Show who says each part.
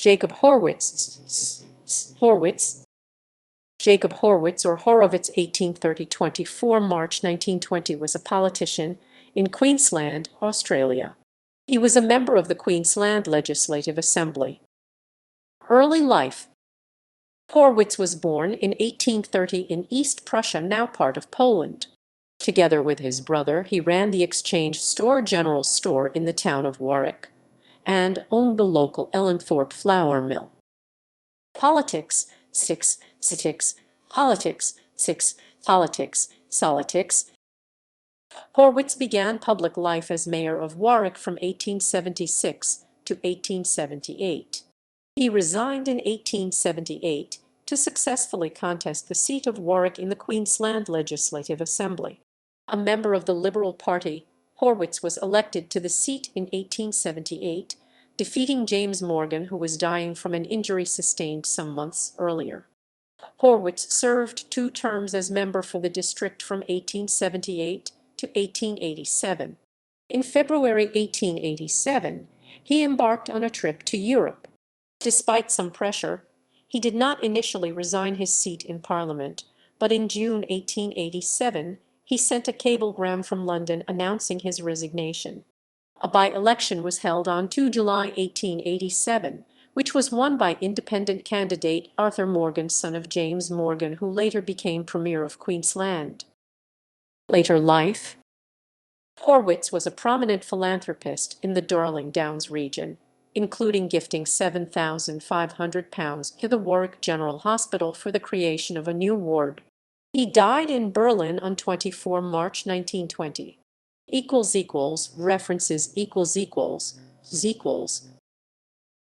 Speaker 1: Jacob Horwitz, Horwitz, Jacob Horwitz or Horowitz 1830–24 March 1920 was a politician in Queensland, Australia. He was a member of the Queensland Legislative Assembly. Early life. Horwitz was born in 1830 in East Prussia, now part of Poland. Together with his brother, he ran the Exchange Store General Store in the town of Warwick and owned the local Ellenthorpe flour mill. Politics, politics, politics. Horwitz began public life as mayor of Warwick from 1876 to 1878. He resigned in 1878 to successfully contest the seat of Warwick in the Queensland Legislative Assembly. A member of the Liberal Party, Horwitz was elected to the seat in 1878, defeating James Morgan, who was dying from an injury sustained some months earlier. Horwitz served 2 terms as member for the district from 1878 to 1887. In February 1887, he embarked on a trip to Europe. Despite some pressure, he did not initially resign his seat in Parliament, but in June 1887 he sent a cablegram from London announcing his resignation. A by-election was held on 2 July 1887, which was won by independent candidate Arthur Morgan, son of James Morgan, who later became Premier of Queensland. Later life. Horwitz was a prominent philanthropist in the Darling Downs region, including gifting £7,500 to the Warwick General Hospital for the creation of a new ward. He died in Berlin on 24 March 1920. References